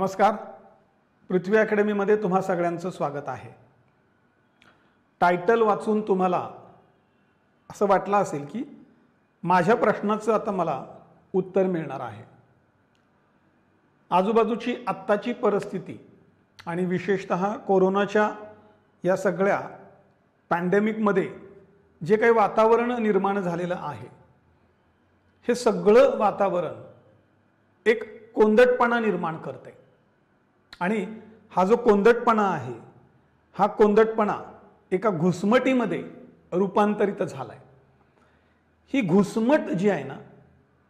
नमस्कार. पृथ्वी अकॅडमीमध्ये तुम्हा सगळ्यांचं स्वागत आहे. टायटल वाचून तुम्हाला असं वाटलं असेल की माझ्या प्रश्नाचं आता मला उत्तर मिळणार आहे. आजूबाजूची आत्ताची परिस्थिती आणि विशेषतः कोरोनाच्या या सगळ्या पॅन्डेमिकमध्ये जे काही वातावरण निर्माण झालेलं आहे, हे सगळं वातावरण एक कोंदटपणा निर्माण करते. आणि हा जो कोंदटपणा आहे, हा कोंदटपणा एका घुसमटीमध्ये रूपांतरित झालाय. ही घुसमट जी आहे ना,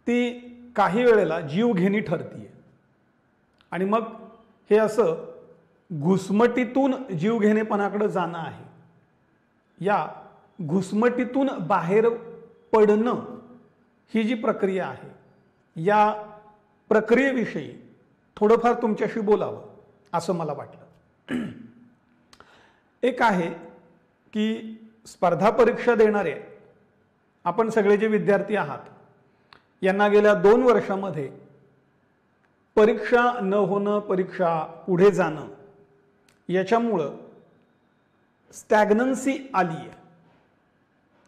ती काही वेळेला जीवघेणी ठरतीये. आणि मग हे असं घुसमटीतून जीवघेणेपणाकडे जाणं आहे. या घुसमटीतून बाहेर पडणं ही जी प्रक्रिया आहे, या प्रक्रियेविषयी थोडंफार तुमच्याशी बोलावं असं मला वाटलं. एक आहे की स्पर्धा परीक्षा देणारे आपण सगळे जे विद्यार्थी आहात, यांना गेल्या 2 वर्षामध्ये परीक्षा न होणं, परीक्षा पुढे जाणं, याच्यामुळं स्टॅग्नन्सी आली आहे.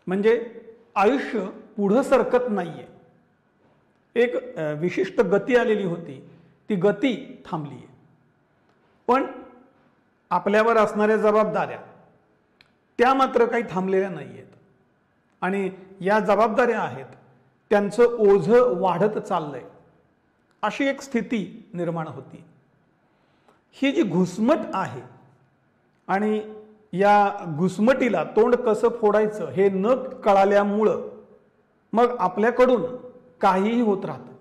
म्हणजे आयुष्य पुढं सरकत नाहीये. एक विशिष्ट गती आलेली होती, ती गती थांबली आहे. पण आपल्यावर असणाऱ्या जबाबदाऱ्या त्या मात्र काही थांबलेल्या नाही आहेत. आणि या जबाबदाऱ्या आहेत, त्यांचं ओझं वाढत चाललंय, अशी एक स्थिती निर्माण होती. ही जी घुसमट आहे, आणि या घुसमटीला तोंड कसं फोडायचं हे न कळाल्यामुळं मग आपल्याकडून काहीही होत राहतं.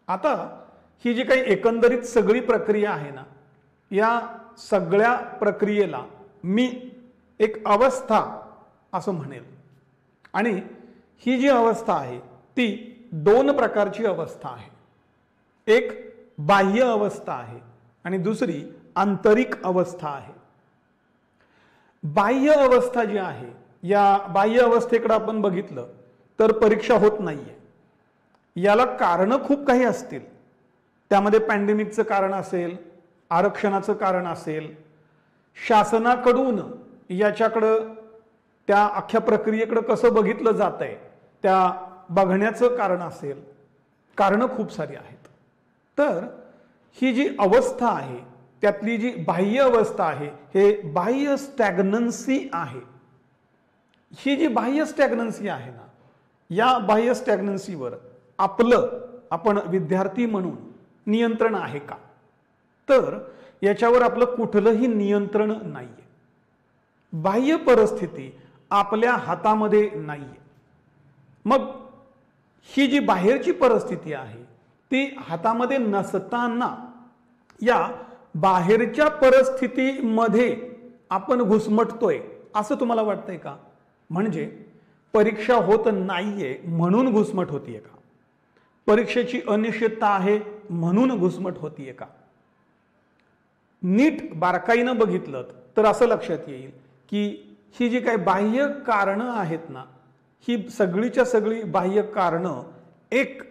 आता ही जी काही एकंदरीत सगळी प्रक्रिया आहे ना, या सगळ्या प्रक्रियेला मी एक अवस्था असं म्हणेल. आणि ही जी अवस्था आहे ती 2 प्रकारची अवस्था आहे. एक बाह्य अवस्था आहे आणि दुसरी आंतरिक अवस्था आहे. बाह्य अवस्था जी आहे, या बाह्य अवस्थेकडे आपण बघितलं तर परीक्षा होत नाहीये. याला कारणं खूप काही असतील. त्यामध्ये पॅन्डेमिकचं कारण असेल, आरक्षणाचं कारण असेल, शासनाकडून याच्याकडं त्या अख्ख्या प्रक्रियेकडं कसं बघितलं जातंय त्या बघण्याचं कारण असेल. कारणं खूप सारी आहेत. तर ही जी अवस्था आहे, त्यातली जी बाह्य अवस्था आहे, हे बाह्य स्टॅग्नन्सी आहे. ही जी बाह्य स्टॅग्नन्सी आहे ना, या बाह्य स्टॅग्नन्सीवर आपण विद्यार्थी म्हणून नियंत्रण आहे का? तर याच्यावर आपलं कुठलंही नियंत्रण नाहीये. बाह्य परिस्थिती आपल्या हातामध्ये नाहीये. मग ही जी बाहेरची परिस्थिती आहे, ती हातामध्ये नसताना या बाहेरच्या परिस्थितीमध्ये आपण घुसमटतोय असं तुम्हाला वाटतंय का? म्हणजे परीक्षा होत नाहीये म्हणून घुसमट होतीये का? परीक्षेची अनिश्चितता आहे म्हणून घुसमट होतीये का? नीट बारकाईनं बघितलं तर असं लक्षात येईल की ही जी काही बाह्य कारणं आहेत ना, ही सगळीच्या सगळी बाह्य कारणं एक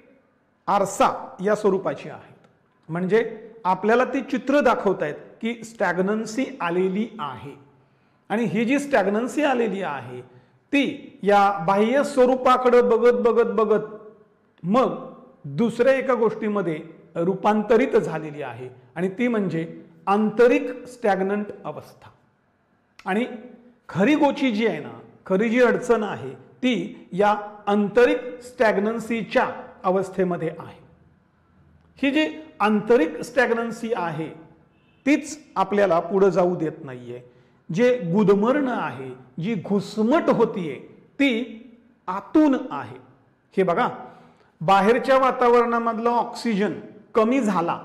आरसा या स्वरूपाची आहेत. म्हणजे आपल्याला ती चित्र दाखवतायत की स्टॅग्नन्सी आलेली आहे. आणि ही जी स्टॅग्नन्सी आलेली आहे, ती या बाह्य स्वरूपाकडे बघत बघत बघत मग दुसऱ्या एका गोष्टीमध्ये रूपांतरित झालेली आहे. आणि ती म्हणजे आंतरिक स्टॅग्नंट अवस्था. आणि खरी गोची जी आहे ना, खरी जी अडचण आहे, ती या आंतरिक स्टॅग्नन्सीच्या अवस्थेमध्ये आहे. ही जी आंतरिक स्टॅग्नन्सी आहे, तीच आपल्याला पुढे जाऊ देत नाहीये. जे गुदमरणं आहे, जी घुसमट होतीये, ती आतून आहे. हे बघा, बाहेरच्या वातावरणामधला ऑक्सिजन कमी झाला,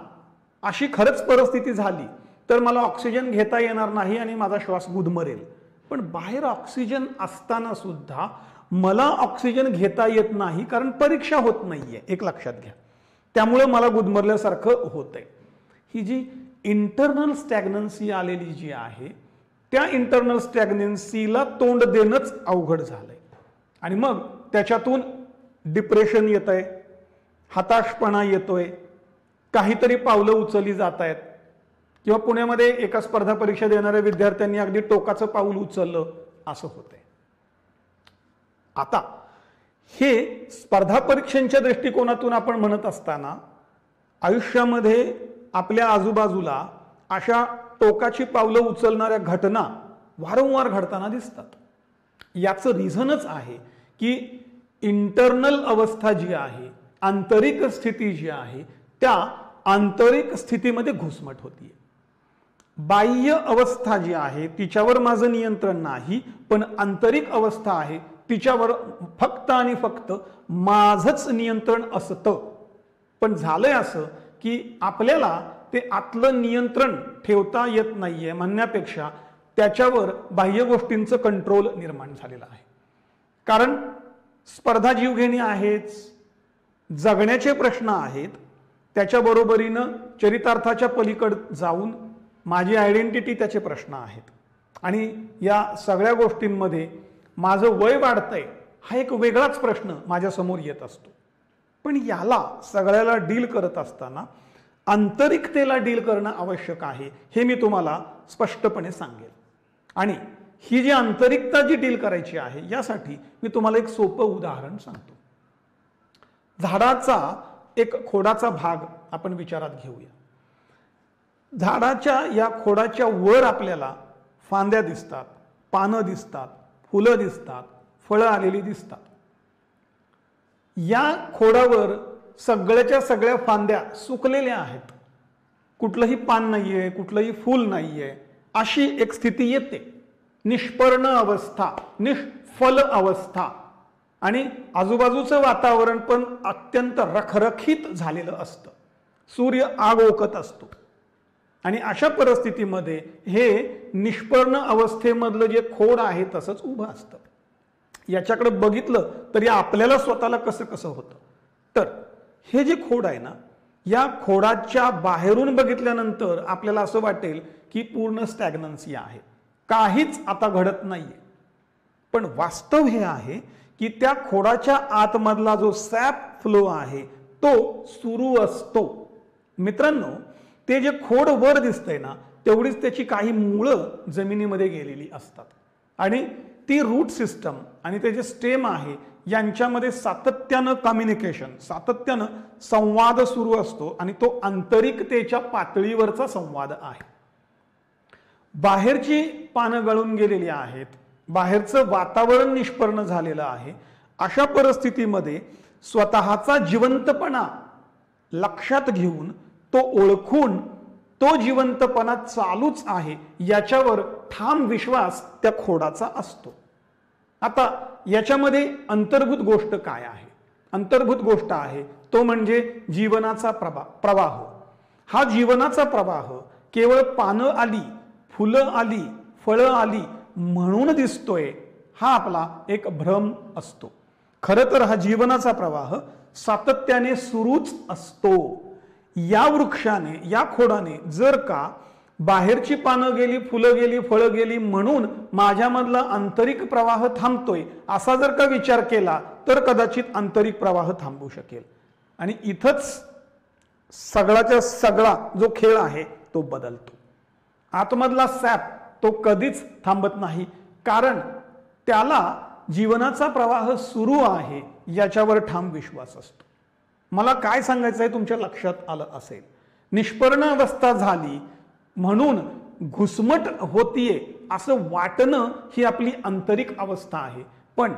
अशी खरंच परिस्थिती झाली तर मला ऑक्सिजन घेता येणार नाही आणि माझा श्वास गुदमरेल. पण बाहेर ऑक्सिजन असताना सुद्धा मला ऑक्सिजन घेता येत नाही, कारण परीक्षा होत नाहीये, एक लक्षात घ्या. त्यामुळे मला गुदमरल्यासारखं होतंय. ही जी इंटरनल स्टॅग्नन्सी आलेली जी आहे, त्या इंटरनल स्टॅग्नन्सीला तोंड देणंच अवघड झालंय. आणि मग त्याच्यातून डिप्रेशन येतंय, हताशपणा येतोय, काहीतरी पावलं उचलली जात आहेत, किंवा पुण्यामध्ये एका स्पर्धा परीक्षा देणाऱ्या विद्यार्थ्यांनी अगदी टोकाचं पाऊल उचललं असं होतंय. आता हे स्पर्धा परीक्षांच्या दृष्टिकोनातून आपण म्हणत असताना आयुष्यामध्ये आपल्या आजूबाजूला अशा टोकाची पावलं उचलणाऱ्या घटना वारंवार घडताना दिसतात. याचं रिझनच आहे की इंटरनल अवस्था जी आहे, आंतरिक स्थिती जी आहे, त्या आंतरिक स्थितीमध्ये घुसमट होतीये. बाह्य अवस्था जी आहे तिच्यावर माझं नियंत्रण नाही, पण आंतरिक अवस्था आहे तिच्यावर फक्त आणि फक्त माझंच नियंत्रण असतं. पण झालंय असं की आपल्याला ते आतलं नियंत्रण ठेवता येत नाहीये म्हणण्यापेक्षा त्याच्यावर बाह्य गोष्टींचं कंट्रोल निर्माण झालेलं आहे. कारण स्पर्धा जीवघेणी आहेच, जगण्याचे प्रश्न आहेत, त्याच्या बरोबरीनं चरितार्थाच्या पलीकड जाऊन माझी आयडेंटिटी त्याचे प्रश्न आहेत. आणि या सगळ्या गोष्टींमध्ये माझं वय वाढतंय हा एक वेगळाच प्रश्न माझ्या समोर येत असतो. पण याला सगळ्याला डील करत असताना आंतरिकतेला डील करणं आवश्यक आहे हे मी तुम्हाला स्पष्टपणे सांगेल. आणि ही जी आंतरिकता जी डील करायची आहे यासाठी मी तुम्हाला एक सोपं उदाहरण सांगतो. झाडाचा एक खोडाचा भाग आपण विचारात घेऊया. झाडाच्या या खोडाच्या वर आपल्याला फांद्या दिसतात, पानं दिसतात, फुलं दिसतात, फळं आलेली दिसतात. या खोडावर सगळ्याच्या सगळ्या फांद्या सुकलेल्या आहेत, कुठलंही पान नाहीये, कुठलंही फूल नाहीये, अशी एक स्थिती येते. निष्पर्ण अवस्था, निष्फल अवस्था, आणि आजूबाजूचं वातावरण पण अत्यंत रखरखीत झालेलं असतं. सूर्य आग ओकत असतो. आणि अशा परिस्थितीमध्ये हे निष्पर्ण अवस्थेमधलं जे खोड आहे तसंच उभं असतं. याच्याकडे बघितलं तरी आपल्याला स्वतःला कसं कसं होतं. तर हे जे खोड आहे ना, या खोडाच्या बाहेरून बघितल्यानंतर आपल्याला असं वाटेल की पूर्ण स्टॅग्नन्सी आहे, काहीच आता घडत नाहीये. पण वास्तव हे आहे की त्या खोडाच्या आतमधला जो सॅप फ्लो आहे तो सुरू असतो. मित्रांनो, ते जे खोड वर दिसतंय ना तेवढीच त्याची काही मुळं जमिनीमध्ये गेलेली असतात. आणि ती रूट सिस्टम आणि ते जे स्टेम आहे यांच्यामध्ये सातत्यानं कम्युनिकेशन, सातत्यानं संवाद सुरू असतो. आणि तो आंतरिकतेच्या पातळीवरचा संवाद आहे. बाहेरची पानं गळून गेलेली आहेत, बाहेरचं वातावरण निष्पर्ण झालेलं आहे. अशा परिस्थितीमध्ये स्वतःचा जिवंतपणा लक्षात घेऊन, तो ओळखून, तो जिवंतपणा चालूच आहे याच्यावर ठाम विश्वास त्या खोडाचा असतो. आता याच्यामध्ये अंतर्भूत गोष्ट काय आहे? अंतर्भूत गोष्ट आहे तो म्हणजे जीवनाचा प्रवाह. हा जीवनाचा प्रवाह केवळ पानं आली, फुलं आली, फळं आली म्हणून दिसतोय हा आपला एक भ्रम असतो. खरं तर हा जीवनाचा प्रवाह सातत्याने सुरूच असतो. या वृक्षाने, या खोडाने जर का बाहेरची पानं गेली, फुलं गेली, फळं गेली म्हणून माझ्यामधला आंतरिक प्रवाह थांबतोय असा जर का विचार केला तर कदाचित आंतरिक प्रवाह थांबू शकेल. आणि इथंच सगळाच्या सगळा जो खेळ आहे तो बदलतो. आतमधला सॅप तो कधीच थांबत नाही, कारण त्याला जीवनाचा प्रवाह सुरू आहे याच्यावर ठाम विश्वास असतो. मला काय सांगायचं आहे तुमच्या लक्षात आलं असेल. निष्पर्ण अवस्था झाली म्हणून घुसमट होतीये असं वाटणं ही आपली आंतरिक अवस्था आहे. पण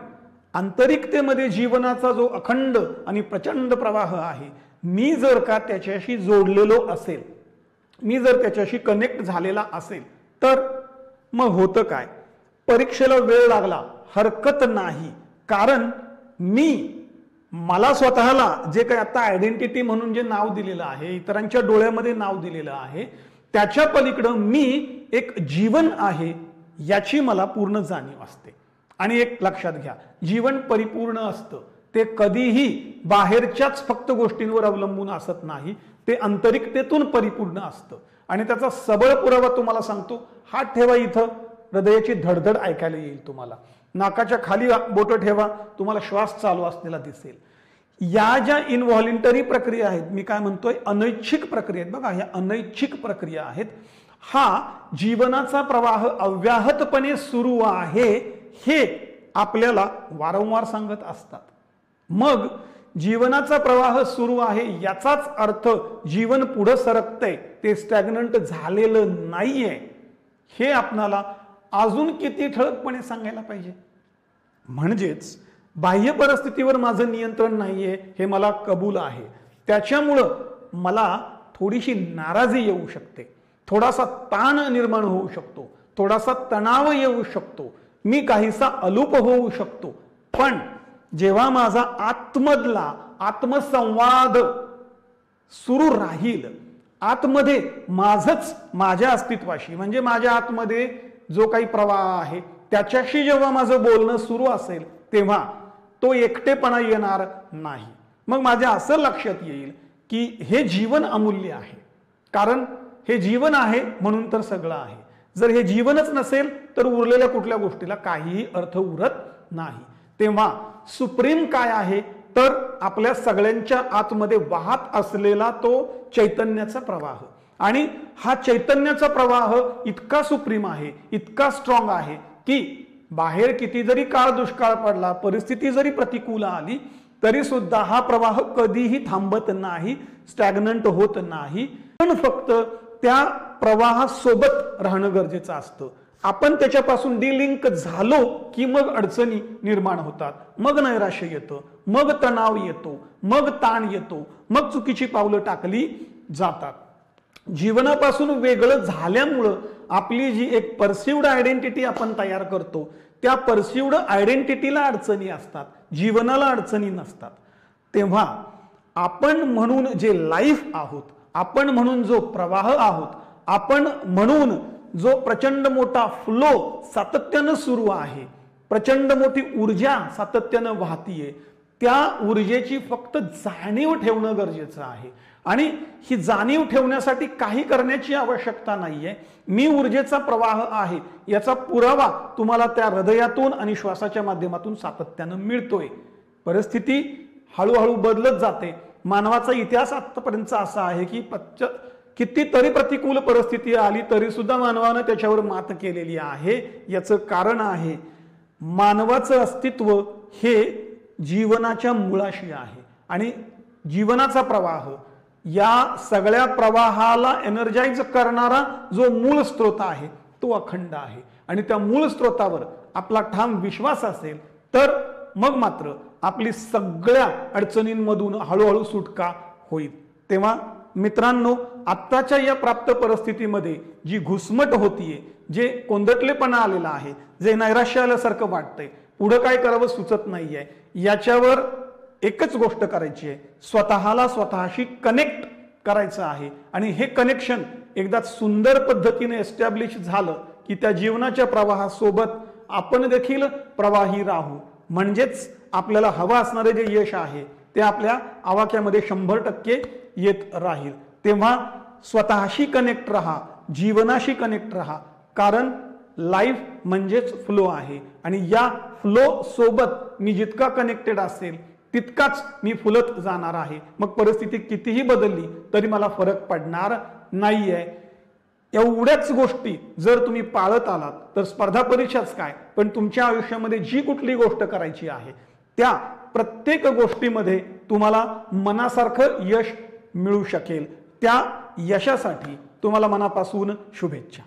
आंतरिकतेमध्ये जीवनाचा जो अखंड आणि प्रचंड प्रवाह आहे, मी जर का त्याच्याशी जोडलेलो असेल, मी जर त्याच्याशी कनेक्ट झालेला असेल तर मग होतं काय? परीक्षेला वेळ लागला हरकत नाही, कारण मला स्वतःला जे काही आता आयडेंटिटी म्हणून जे नाव दिलेलं आहे, इतरांच्या डोळ्यामध्ये नाव दिलेलं आहे, त्याच्या पलीकडं मी एक जीवन आहे याची मला पूर्ण जाणीव असते. आणि एक लक्षात घ्या, जीवन परिपूर्ण असतं ते कधीही बाहेरच्याच फक्त गोष्टींवर अवलंबून असत नाही, ते आंतरिकतेतून परिपूर्ण असतं. आणि त्याचा सबळ पुरावा तुम्हाला सांगतो. हात ठेवा इथं, हृदयाची धडधड ऐकायला येईल तुम्हाला. नाकाच्या खाली बोटं ठेवा, तुम्हाला श्वास चालू असलेला दिसेल. या ज्या इनव्हॉलेंटरी प्रक्रिया आहेत, मी काय म्हणतोय अनैच्छिक प्रक्रिया आहेत बघा, ह्या अनैच्छिक प्रक्रिया आहेत. हा जीवनाचा प्रवाह अव्याहतपणे सुरू आहे हे आपल्याला वारंवार सांगत असतात. मग जीवनाचा प्रवाह सुरू आहे याचाच अर्थ जीवन पुढे सरकतंय, ते स्टॅग्नंट झालेलं नाहीये हे आपणाला अजून किती ठळकपणे सांगायला पाहिजे. म्हणजेच बाह्य परिस्थितीवर माझं नियंत्रण नाहीये हे मला कबूल आहे, त्याच्यामुळं मला थोडीशी नाराजी येऊ शकते, थोडासा ताण निर्माण होऊ शकतो, थोडासा तणाव येऊ शकतो, मी काहीसा अलोप होऊ शकतो. पण जेव्हा माझा आतमधला आत्मसंवाद सुरू राहील, आतमध्ये माझंच माझ्या अस्तित्वाशी म्हणजे माझ्या आतमध्ये जो काही प्रवाह आहे त्याच्याशी जेव्हा माझं बोलणं सुरू असेल तेव्हा तो एकटेपणा येणार नाही. मग माझ्या असं लक्षात येईल की हे जीवन अमूल्य आहे, कारण हे जीवन आहे म्हणून तर सगळं आहे. जर हे जीवनच नसेल तर उरलेल्या कुठल्या गोष्टीला काहीही अर्थ उरत नाही. तेव्हा सुप्रीम काय आहे तर आपल्या सगळ्यांच्या आतमध्ये वाहत असलेला तो चैतन्याचा प्रवाह, आणि हा चैतन्याचा प्रवाह इतका सुप्रीम आहे, इतका स्ट्रॉंग आहे की बाहेर किती जरी काळ दुष्काळ पडला, परिस्थिती जरी प्रतिकूल आली तरी सुद्धा हा प्रवाह कधीही थांबत नाही, स्टॅग्नंट होत नाही. पण फक्त त्या प्रवाहासोबत राहणं गरजेचं असतं. आपण त्याच्यापासून डिलिंक झालो की मग अडचणी निर्माण होतात, मग नैराश्य येतं, मग तणाव येतो, मग ताण येतो, मग चुकीची पावलं टाकली जातात. जीवनापासून वेगळं झाल्यामुळं आपली जी एक परसिव्ड आयडेंटिटी आपण तयार करतो त्या परसिव्ड आयडेंटिटीला अडचणी असतात, जीवनाला अडचणी नसतात. तेव्हा आपण म्हणून जे लाईफ आहोत, आपण म्हणून जो प्रवाह आहोत, आपण म्हणून जो प्रचंड मोठा फ्लो सातत्यानं सुरू आहे, प्रचंड मोठी ऊर्जा सातत्यानं वाहतीये, त्या ऊर्जेची फक्त जाणीव ठेवणं गरजेचं आहे. आणि ही जाणीव ठेवण्यासाठी काही करण्याची आवश्यकता नाहीये. मी ऊर्जेचा प्रवाह आहे याचा पुरावा तुम्हाला त्या हृदयातून आणि श्वासाच्या माध्यमातून सातत्यानं मिळतोय. परिस्थिती हळूहळू बदलत जाते. मानवाचा इतिहास आतापर्यंत असा आहे की कितीतरी प्रतिकूल परिस्थिती आली तरी सुद्धा मानवानं त्याच्यावर मात केलेली आहे. याचं कारण आहे मानवाचं अस्तित्व हे जीवनाच्या मुळाशी आहे, आणि जीवनाचा प्रवाह या सगळ्या प्रवाहाला एनर्जाइज करणारा जो मूळ स्रोत आहे तो अखंड आहे. आणि त्या मूळ स्रोतावर आपला ठाम विश्वास असेल तर मग मात्र आपली सगळ्या अडचणींमधून हळूहळू सुटका होईल. तेव्हा मित्रांनो, आत्ताच्या या प्राप्त परिस्थितीमध्ये जी घुसमट होतीये, जे कोंदटलेपणा आलेला आहे, जे नैराश्य आल्यासारखं वाटतंय, पुढं काय करावं सुचत नाहीये, याच्यावर एकच गोष्ट करायची आहे, स्वतःला स्वतःशी कनेक्ट करायचं आहे. आणि हे कनेक्शन एकदा सुंदर पद्धतीने एस्टॅब्लिश झालं की त्या जीवनाच्या प्रवाहासोबत आपण देखील प्रवाही राहू. म्हणजेच आपल्याला हवं असणारे जे यश आहे ते आपल्या आवाक्यामध्ये 100% येत राहील. तेव्हा स्वतःशी कनेक्ट राहा, जीवनाशी कनेक्ट राहा, कारण लाईफ म्हणजेच फ्लो आहे. आणि या फ्लो सोबत मी जितका कनेक्टेड असेल तितकाच मी फुलत जाणार आहे. मग परिस्थिती कितीही बदलली तरी मला फरक पडणार नाहीये. एवढ्याच गोष्टी जर तुम्ही पाळत आलात तर स्पर्धा परीक्षाच काय, पण तुमच्या आयुष्यामध्ये जी कुठली गोष्ट करायची आहे त्या प्रत्येक गोष्टीमध्ये तुम्हाला मनासारखं यश मिळू शकेल. त्या यशासाठी तुम्हाला मनापासून शुभेच्छा.